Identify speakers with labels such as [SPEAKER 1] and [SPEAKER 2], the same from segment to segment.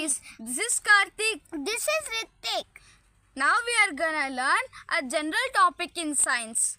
[SPEAKER 1] guys, this is Karthik.
[SPEAKER 2] This is Ritik.
[SPEAKER 1] Now we are gonna learn a general topic in science.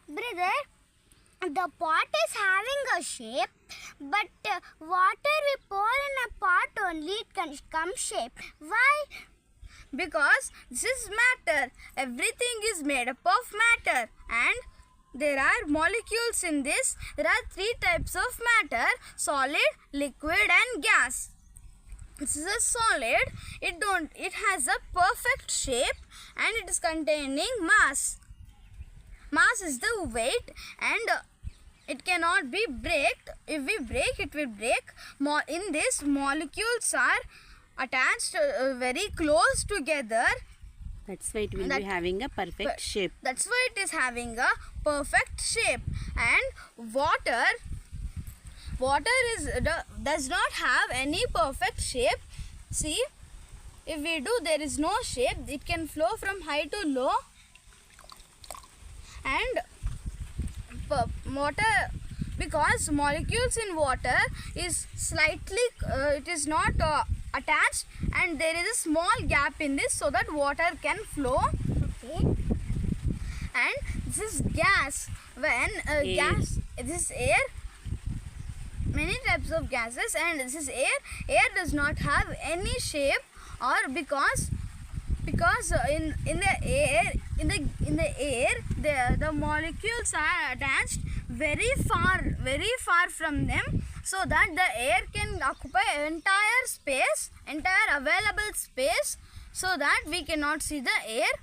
[SPEAKER 2] Brother, the pot is having a shape, but water we pour in a pot only it can come shape. Why?
[SPEAKER 1] Because this is matter. Everything is made up of matter, and there are molecules in this. There are three types of matter: solid, liquid and gas. This is a solid. It has a perfect shape and it is containing mass. Mass is the weight, and it cannot be breaked. If we break, it will break. In this, molecules are attached very close together.
[SPEAKER 3] That's why it will be having a perfect shape.
[SPEAKER 1] That's why it is having a perfect shape. And water does not have any perfect shape. See, if we do, there is no shape. It can flow from high to low. And water, because molecules in water is slightly, it is not attached, and there is a small gap in this so that water can flow.
[SPEAKER 2] Okay.
[SPEAKER 1] And this is gas. When this is air. Many types of gases, and this is air. Air does not have any shape, or because in the air the molecules are attached very far from them, so that the air can occupy entire available space, so that we cannot see the air.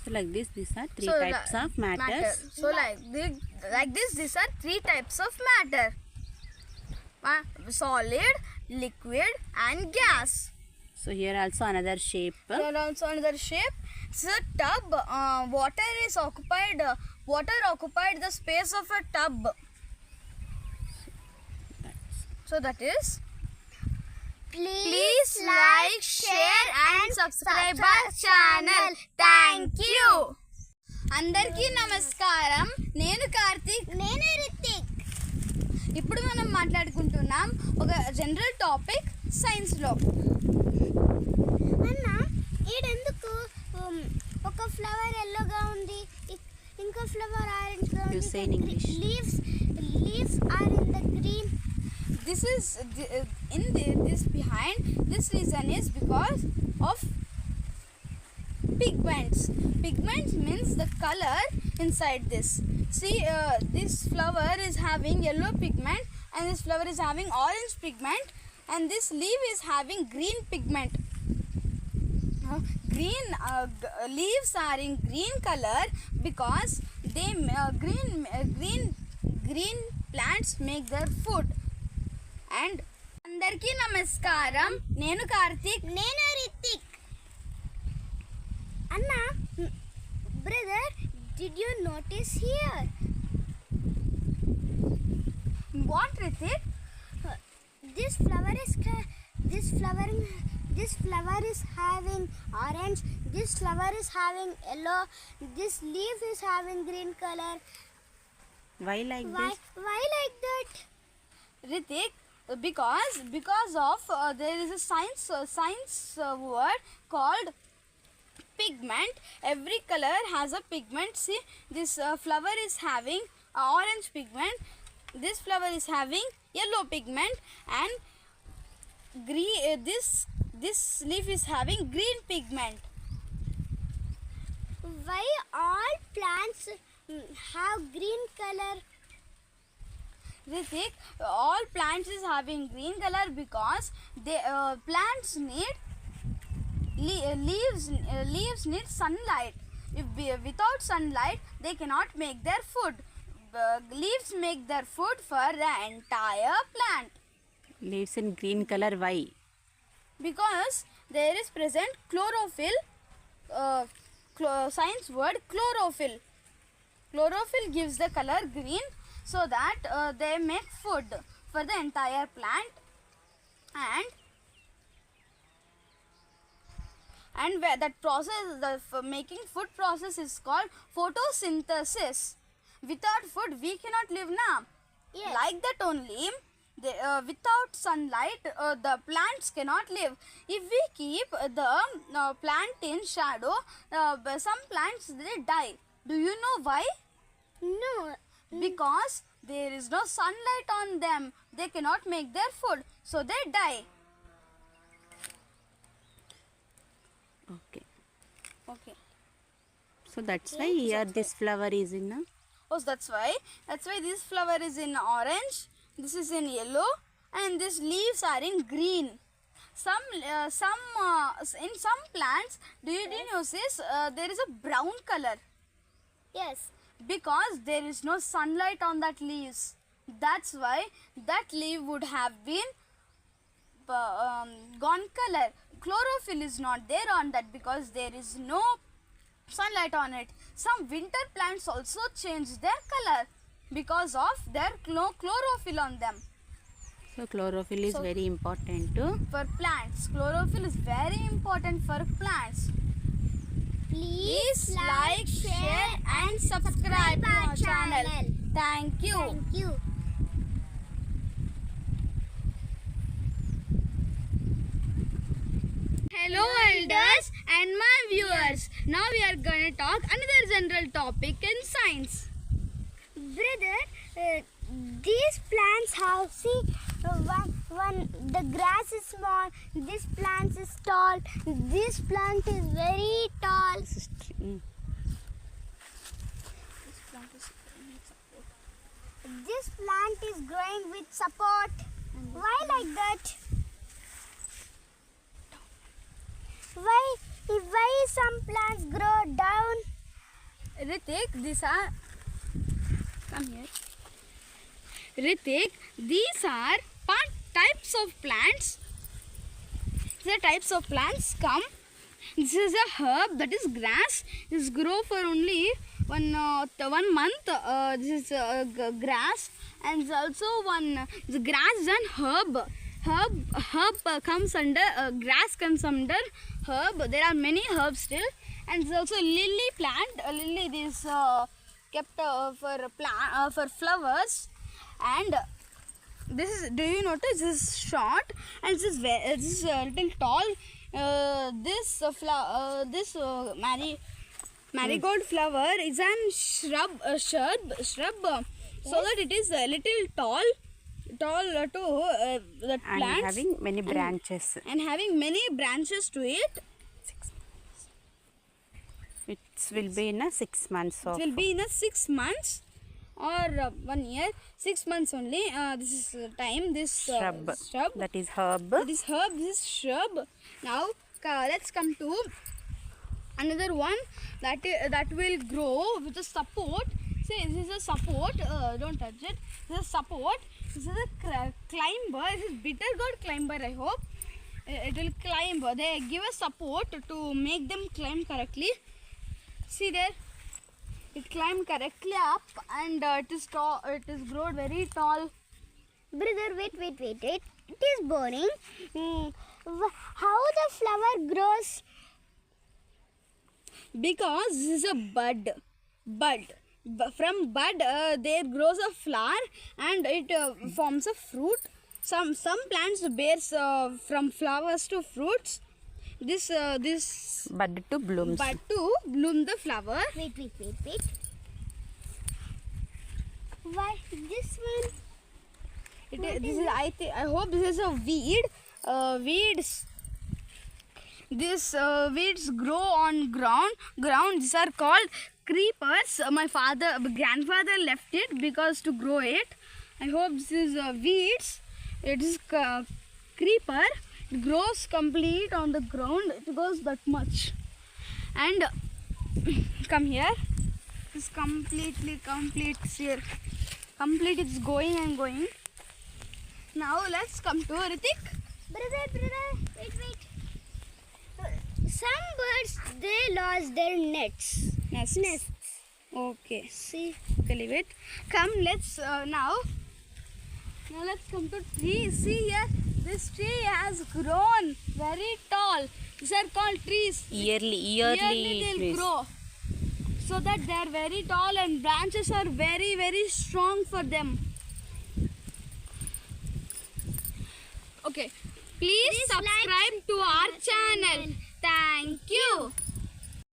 [SPEAKER 3] So like this, these are three types of matters.
[SPEAKER 1] So like this, these are three types of matter: solid, liquid and gas.
[SPEAKER 3] So here also another shape.
[SPEAKER 1] Here also another shape. It's a tub. Water occupied the space of a tub. So that is. Please like, share and subscribe our channel. Thank you. అందరికీ నమస్కారం. నేను కార్తీక్.
[SPEAKER 2] నేను రితిక్.
[SPEAKER 1] ఇప్పుడు మనం మాట్లాడుకుంటున్నాం ఒక general topic science లో.
[SPEAKER 2] అన్న ఈడెందుకు ఒక ఫ్లవర్ ఎల్లోగా ఉంది, ఇంకో ఫ్లవర్ ఆరెంజ్ గా
[SPEAKER 3] You say in English.
[SPEAKER 2] Leaves are in the green.
[SPEAKER 1] This is this behind this reason is because of pigments. Pigments means the color inside this. See, this flower is having yellow pigment, and this flower is having orange pigment, and this leaf is having green pigment. Leaves are in green color because they green plants make their food. And అందరికీ నమస్కారం. నేను కార్తీక్.
[SPEAKER 2] నేను రితిక్. అన్న, brother, did you notice here?
[SPEAKER 1] What, Ritik?
[SPEAKER 2] This flower is having orange. This flower is having yellow. This leaf is having green color.
[SPEAKER 3] Why like this?
[SPEAKER 2] Why like that?
[SPEAKER 1] Ritik, because of there is a science word called pigment. Every color has a pigment. See, this flower is having orange pigment. This flower is having yellow pigment, and this leaf is having green pigment.
[SPEAKER 2] Why all plants have green color?
[SPEAKER 1] Ritik, all plants is having green color because plants need leaves need sunlight. Without sunlight, they cannot make their food. Leaves make their food for the entire plant.
[SPEAKER 3] Leaves in green color. Why?
[SPEAKER 1] Because there is present chlorophyll. Science word chlorophyll. Chlorophyll gives the color green, so that they make food for the entire plant. And that process, the making food process is called photosynthesis. Without food we cannot live now.
[SPEAKER 2] Yes.
[SPEAKER 1] Like that only, without sunlight, the plants cannot live. If we keep the plant in shadow, some plants they die. Do you know why?
[SPEAKER 2] No.
[SPEAKER 1] Because there is no sunlight on them. They cannot make their food, so they die.
[SPEAKER 3] Okay.
[SPEAKER 1] Okay.
[SPEAKER 3] So that's why here this flower is in a
[SPEAKER 1] Oh, that's why this flower is in orange, this is in yellow, and these leaves are in green. In some plants, do you notice there is a brown color?
[SPEAKER 2] Yes.
[SPEAKER 1] Because there is no sunlight on that leaves. That's why that leaf would have been gone color. Chlorophyll is not there on that because there is no sunlight on it. Some winter plants also change their color because of their no chlorophyll on them.
[SPEAKER 3] so chlorophyll is
[SPEAKER 1] So-
[SPEAKER 3] very important too.
[SPEAKER 1] For plants, chlorophyll is very important for plants. Please like, share and subscribe to our channel. Thank you.
[SPEAKER 2] Thank you.
[SPEAKER 1] Hello elders and my viewers. Now we are going to talk another general topic in science.
[SPEAKER 2] Brother, these plants have, see, one the grass is small, this plant is tall, this plant is very tall.
[SPEAKER 3] This is
[SPEAKER 2] This plant is growing with support. Why like that? Why some plants grow down?
[SPEAKER 1] Ritik, these are come here. Ritik, these are types of plants. The types of plants come. This is a herb, that is grass. This grow for only 1 month. This is grass, and also the grass is an herb. Herb comes under grass comes under herb. There are many herbs still, and there's also lily plant. Lily is kept for flowers, and this is. Do you notice this is short and this is little tall. This marigold flower is an shrub, so that it is a little tall to that
[SPEAKER 3] and
[SPEAKER 1] plant
[SPEAKER 3] having many branches.
[SPEAKER 1] and having many branches to it.
[SPEAKER 3] It will be in a 6 months
[SPEAKER 1] It
[SPEAKER 3] of
[SPEAKER 1] will be in a 6 months or 1 year. 6 months only. This is time. This
[SPEAKER 3] shrub.
[SPEAKER 1] shrub.
[SPEAKER 3] That is herb.
[SPEAKER 1] This herb. This shrub. Now let's come to another one that will grow with a support. See, this is a support. Don't touch it. This is a support. This is a climber. This is bitter gourd climber. I hope it will climb. They give a support to make them climb correctly. See there, it climbed correctly up, and it is tall. It is grown very tall.
[SPEAKER 2] Brother, wait. It is boring. How the flower grows?
[SPEAKER 1] Because this is a bud. From bud, there grows a flower, and it forms a fruit. Some plants bears from flowers to fruits. This
[SPEAKER 3] Bud to blooms.
[SPEAKER 1] bud to bloom the flower.
[SPEAKER 2] Wait. Why this one?
[SPEAKER 1] I hope this is a weed. Weeds. These weeds grow on ground. These are called creepers. My grandfather left it because to grow it. I hope this is weeds. It is creeper. It grows complete on the ground. It goes that much. And come here. It's complete here. Complete. It's going and going. Now let's come to Ritik.
[SPEAKER 2] Brother, wait. Some birds, they lost their nests.
[SPEAKER 1] Nests. Okay.
[SPEAKER 2] See?
[SPEAKER 1] Okay, leave it. Come, let's now let's come to trees. See here, this tree has grown very tall. These are called trees.
[SPEAKER 3] Yearly
[SPEAKER 1] they'll
[SPEAKER 3] trees.
[SPEAKER 1] grow, so that they are very tall and branches are very, very strong for them. Okay. Please subscribe to our channel. Thank you.